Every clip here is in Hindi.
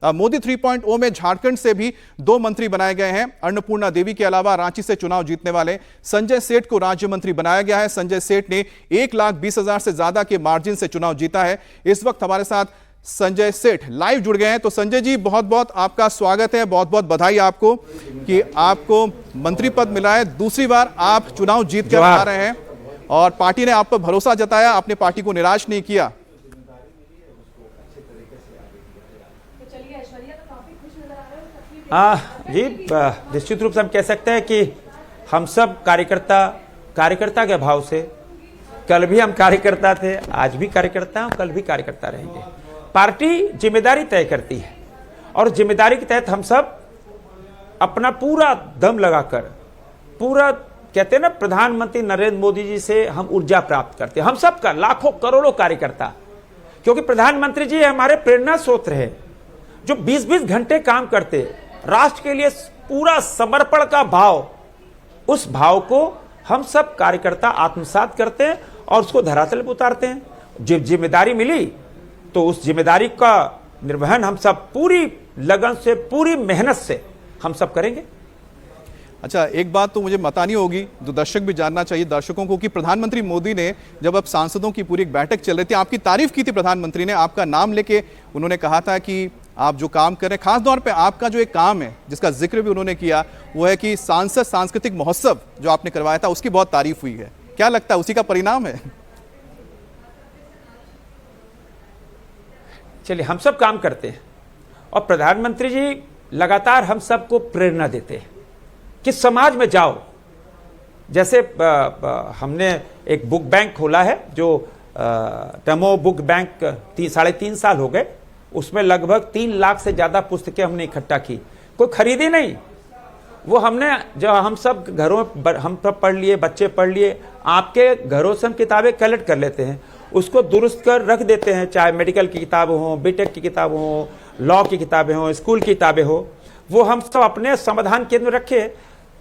मोदी 3.0 में झारखंड से भी 2 मंत्री बनाए गए हैं। अन्नपूर्णा देवी के अलावा रांची से चुनाव जीतने वाले संजय सेठ को राज्य मंत्री बनाया गया है। संजय सेठ ने 1,20,000 से ज्यादा के मार्जिन से चुनाव जीता है। इस वक्त हमारे साथ संजय सेठ लाइव जुड़ गए हैं। तो संजय जी, बहुत बहुत आपका स्वागत है, बहुत बहुत बधाई आपको कि आपको मंत्री पद मिला है। दूसरी बार आप चुनाव जीत कर आ रहे हैं और पार्टी ने आप पर भरोसा जताया, आपने पार्टी को निराश नहीं किया। जी, निश्चित रूप से हम कह सकते हैं कि हम सब कार्यकर्ता के भाव से, कल भी हम कार्यकर्ता थे, आज भी कार्यकर्ता हैं, कल भी कार्यकर्ता रहेंगे। पार्टी जिम्मेदारी तय करती है और जिम्मेदारी के तहत हम सब अपना पूरा दम लगाकर, पूरा कहते हैं ना, प्रधानमंत्री नरेंद्र मोदी जी से हम ऊर्जा प्राप्त करते हैं। हम सब का लाखों करोड़ों कार्यकर्ता, क्योंकि प्रधानमंत्री जी हमारे प्रेरणा स्रोत रहे, जो 20-20 घंटे काम करते, राष्ट्र के लिए पूरा समर्पण का भाव, उस भाव को हम सब कार्यकर्ता आत्मसात करते हैं और उसको धरातल पर उतारते हैं। जब जिम्मेदारी मिली तो उस जिम्मेदारी का निर्वहन हम सब पूरी लगन से, पूरी मेहनत से हम सब करेंगे। अच्छा, एक बात तो मुझे बतानी होगी, जो दर्शक भी जानना चाहिए दर्शकों को, कि प्रधानमंत्री मोदी ने जब अब सांसदों की पूरी एक बैठक चल रही थी, आपकी तारीफ की थी प्रधानमंत्री ने, आपका नाम लेके उन्होंने कहा था कि आप जो काम कर रहे हैं, खास तौर पे आपका जो एक काम है जिसका जिक्र भी उन्होंने किया, वो है कि सांसद सांस्कृतिक महोत्सव जो आपने करवाया था, उसकी बहुत तारीफ हुई है। क्या लगता है उसी का परिणाम है? चलिए, हम सब काम करते हैं और प्रधानमंत्री जी लगातार हम सबको प्रेरणा देते हैं कि समाज में जाओ। जैसे हमने एक बुक बैंक खोला है, जो टमो बुक बैंक 3.5 साल हो गए, उसमें लगभग 3 लाख से ज्यादा पुस्तकें हमने इकट्ठा की। कोई खरीदी नहीं, वो हमने, जो हम सब घरों हम सब पढ़ लिए, बच्चे पढ़ लिए, आपके घरों से हम किताबें कलेक्ट कर लेते हैं, उसको दुरुस्त कर रख देते हैं, चाहे मेडिकल की किताबें हो, बीटेक की किताबें हो, लॉ की किताबें हो, स्कूल की किताबें हो, वो हम सब अपने समाधान केंद्र में रखे।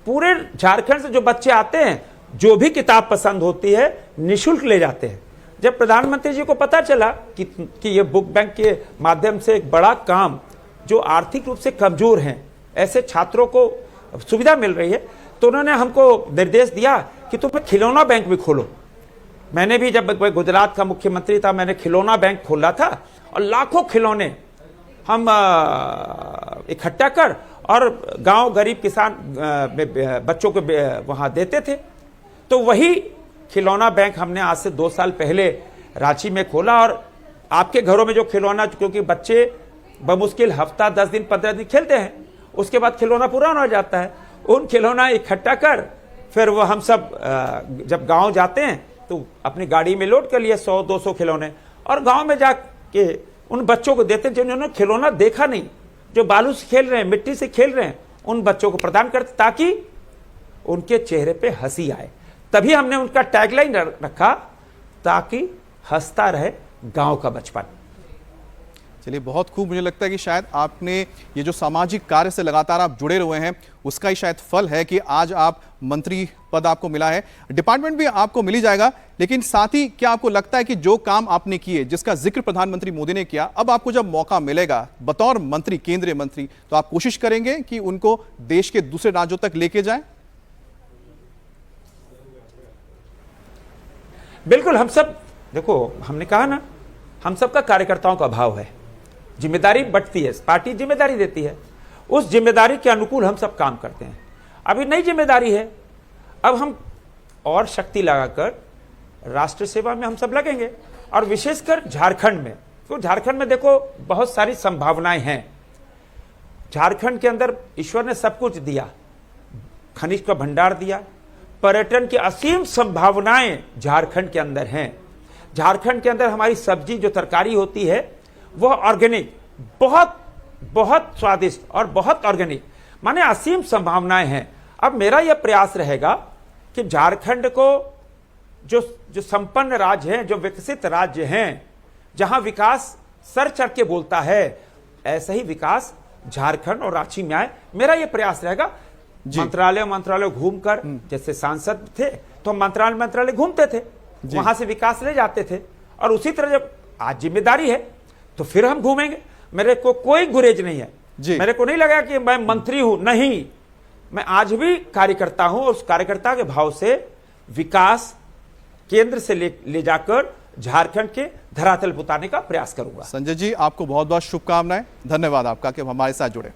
पूरे झारखंड से जो बच्चे आते हैं, जो भी किताब पसंद होती है, निःशुल्क ले जाते हैं। जब प्रधानमंत्री जी को पता चला कि ये बुक बैंक के माध्यम से एक बड़ा काम, जो आर्थिक रूप से कमजोर हैं, ऐसे छात्रों को सुविधा मिल रही है, तो उन्होंने हमको निर्देश दिया कि तुम खिलौना बैंक भी खोलो। मैंने भी, जब मैं गुजरात का मुख्यमंत्री था, मैंने खिलौना बैंक खोला था और लाखों खिलौने हम इकट्ठा कर और गांव गरीब किसान बच्चों को वहां देते थे। तो वही खिलौना बैंक हमने आज से 2 साल पहले रांची में खोला और आपके घरों में जो खिलौना, क्योंकि बच्चे बमुश्किल हफ्ता 10 दिन 15 दिन खेलते हैं, उसके बाद खिलौना पुराना हो जाता है, उन खिलौना इकट्ठा कर फिर वो हम सब जब गांव जाते हैं तो अपनी गाड़ी में लोड कर लिए 100-200 खिलौने, और गांव में जाके उन बच्चों को देते हैं जिन्होंने खिलौना देखा नहीं, जो बालू से खेल रहे हैं, मिट्टी से खेल रहे हैं, उन बच्चों को प्रदान करते ताकि उनके चेहरे पे हंसी आए। तभी हमने उनका टैगलाइन रखा, ताकि हंसता रहे गांव का बचपन। चलिए, बहुत खूब। मुझे लगता है कि शायद आपने ये जो सामाजिक कार्य से लगातार आप जुड़े हुए हैं, उसका ही शायद फल है कि आज आप मंत्री पद आपको मिला है। डिपार्टमेंट भी आपको मिल ही जाएगा, लेकिन साथ ही क्या आपको लगता है कि जो काम आपने किए, जिसका जिक्र प्रधानमंत्री मोदी ने किया, अब आपको जब मौका मिलेगा बतौर मंत्री, केंद्रीय मंत्री, तो आप कोशिश करेंगे कि उनको देश के दूसरे राज्यों तक लेके जाएं? बिल्कुल। हम सब, देखो, हमने कहा ना, हम सबका कार्यकर्ताओं का भाव है, जिम्मेदारी बंटती है, पार्टी जिम्मेदारी देती है, उस जिम्मेदारी के अनुकूल हम सब काम करते हैं। अभी नई जिम्मेदारी है, अब हम और शक्ति लगाकर राष्ट्र सेवा में हम सब लगेंगे, और विशेषकर झारखंड में। तो झारखंड में देखो, बहुत सारी संभावनाएं हैं। झारखंड के अंदर ईश्वर ने सब कुछ दिया, खनिज का भंडार दिया, पर्यटन की असीम संभावनाएं झारखंड के अंदर हैं। झारखंड के अंदर हमारी सब्जी, जो तरकारी होती है, वह ऑर्गेनिक, बहुत बहुत स्वादिष्ट और बहुत ऑर्गेनिक, माने असीम संभावनाएं हैं। अब मेरा यह प्रयास रहेगा कि झारखंड को जो संपन्न राज्य हैं, जो विकसित राज्य हैं, जहां विकास सर चढ़ के बोलता है, ऐसा ही विकास झारखंड और रांची में आए। मेरा यह प्रयास रहेगा। मंत्रालय घूमकर, जैसे सांसद थे तो हम मंत्रालय घूमते थे, वहां से विकास ले जाते थे, और उसी तरह जब आज जिम्मेदारी है तो फिर हम घूमेंगे। मेरे को कोई गुरेज नहीं है जी। मेरे को नहीं लगा कि मैं मंत्री हूं, नहीं, मैं आज भी कार्यकर्ता हूं और उस कार्यकर्ता के भाव से विकास केंद्र से ले जाकर झारखंड के धरातल पर उतारने का प्रयास करूंगा। संजय जी, आपको बहुत बहुत शुभकामनाएं, धन्यवाद आपका कि हमारे साथ जुड़े।